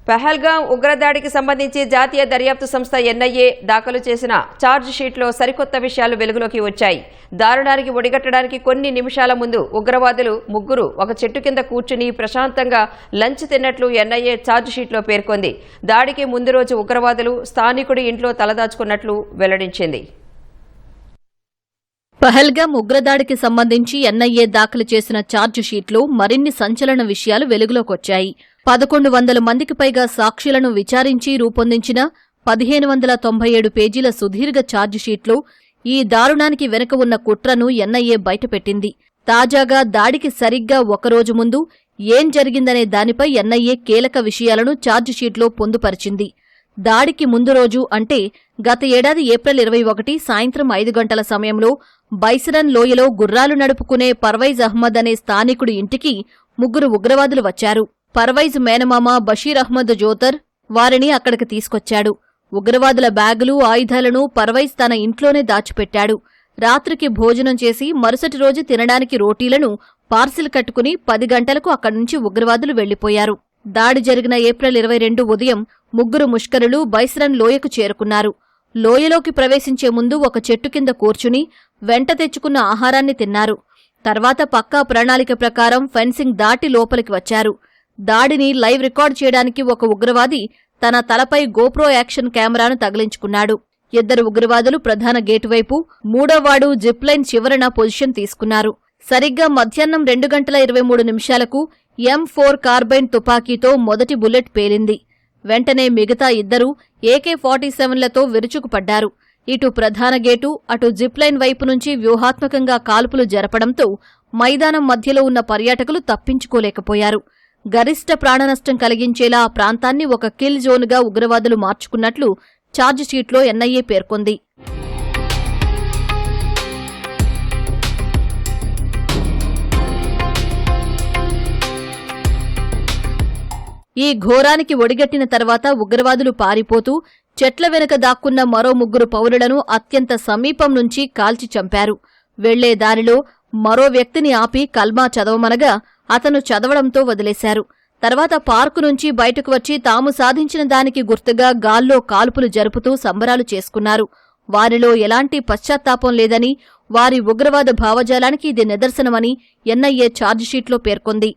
పహల్గాం ఉగ్రదాడికి సంబంధించి జాతీయ దర్యాప్తు సంస్థ ఎన్ఐఏ దాఖలు చేసిన ఛార్జ్ షీట్లో సరికొత్త విషయాలు వెలుగులోకి వచ్చాయి. దారుణానికి ఒడిగట్టడానికి కొన్ని నిమిషాల ముందు ఉగ్రవాదులు ముగ్గురు ఒక చెట్టు కింద కూర్చుని ప్రశాంతంగా లంచ్ తిన్నట్లు ఎన్ఐఏ ఛార్జ్ షీట్లో పేర్కొంది. దాడికి ముందు రోజు ఉగ్రవాదులు స్థానికుడి ఇంట్లో తలదాచుకున్నట్లు వెల్లడించింది. పహల్గాం ఉగ్రదాడికి సంబంధించి ఎన్ఐఏ దాఖలు చేసిన ఛార్జ్ షీట్లో మరిన్ని సంచలన విషయాలు వెలుగులోకొచ్చాయి. 1100 మందికి పైగా సాక్షులను విచారించి రూపొందించిన 1597 పేజీల సుదీర్ఘ ఛార్జ్ షీట్లో ఈ దారుణానికి వెనుక ఉన్న కుట్రను ఎన్ఐఏ బయటపెట్టింది. తాజాగా దాడికి సరిగ్గా ఒకరోజు ముందు ఏం జరిగిందనే దానిపై ఎన్ఐఏ కీలక విషయాలను ఛార్జ్ షీట్లో పొందుపరిచింది. దాడికి ముందు రోజు అంటే గత ఏడాది ఏప్రిల్ 21 సాయంత్రం 5 గంటల సమయంలో బైసరన్ లోయలో గుర్రాలు నడుపుకునే పర్వైజ్ అహ్మద్ అనే స్థానికుడి ఇంటికి ముగ్గురు ఉగ్రవాదులు వచ్చారు. పర్వైజ్ మేనమామ బషీర్ అహ్మద్ జోతర్ వారిని అక్కడికి తీసుకొచ్చాడు. ఉగ్రవాదుల బ్యాగులు, ఆయుధాలను పర్వైజ్ తన ఇంట్లోనే దాచిపెట్టాడు. రాత్రికి భోజనం చేసి మరుసటి రోజు తినడానికి రోటీలను పార్సిల్ కట్టుకుని 10 గంటలకు అక్కడ్నుంచి ఉగ్రవాదులు వెళ్లిపోయారు. దాడి జరిగిన ఏప్రిల్ 22 ఉదయం ముగ్గురు ముష్కరులు బైసరన్ లోయకు చేరుకున్నారు. లోయలోకి ప్రవేశించే ముందు ఒక చెట్టు కింద కూర్చుని వెంట తెచ్చుకున్న ఆహారాన్ని తిన్నారు. తర్వాత పక్కా ప్రణాళిక ప్రకారం ఫెన్సింగ్ దాటి లోపలికి వచ్చారు. దాడిని లైవ్ రికార్డ్ చేయడానికి ఒక ఉగ్రవాది తన తలపై గోప్రో యాక్షన్ కెమెరాను తగిలించుకున్నాడు. 2 ఉగ్రవాదులు ప్రధాన గేటు వైపు, మూడోవాడు జిప్లైన్ చివరన పొజిషన్ తీసుకున్నారు. సరిగ్గా మధ్యాహ్నం 2 గంటల 23 నిమిషాలకు M4 కార్బైన్ తుపాకీతో మొదటి బుల్లెట్ పేలింది. వెంటనే మిగతా 2 AK-47లతో విరుచుకుపడ్డారు. ఇటు ప్రధాన గేటు, అటు జిప్లైన్ వైపు నుంచి వ్యూహాత్మకంగా కాల్పులు జరపడంతో మైదానం మధ్యలో ఉన్న పర్యాటకులు తప్పించుకోలేకపోయారు. గరిష్ట ప్రాణనష్టం కలిగించేలా ఆ ప్రాంతాన్ని ఒక కిల్ జోన్గా ఉగ్రవాదులు మార్చుకున్నట్లు ఛార్జ్ షీట్లో ఎన్ఐఏ పేర్కొంది. ఈ ఘోరానికి ఒడిగట్టిన తర్వాత ఉగ్రవాదులు పారిపోతూ చెట్ల వెనుక దాక్కున్న మరో 3 పౌరులను అత్యంత సమీపం నుంచి కాల్చి చంపారు. వెళ్లే దారిలో మరో వ్యక్తిని ఆపి కల్మా చదవమనగా అతను చదవడంతో వదిలేశారు. తర్వాత పార్కు నుంచి బయటకు వచ్చి తాము సాధించిన దానికి గుర్తుగా గాల్లో కాల్పులు జరుపుతూ సంబరాలు చేసుకున్నారు. వారిలో ఎలాంటి పశ్చాత్తాపం లేదని, వారి ఉగ్రవాద భావజాలానికి ఇది నిదర్శనమని ఎన్ఐఏ ఛార్జ్ షీట్లో పేర్కొంది.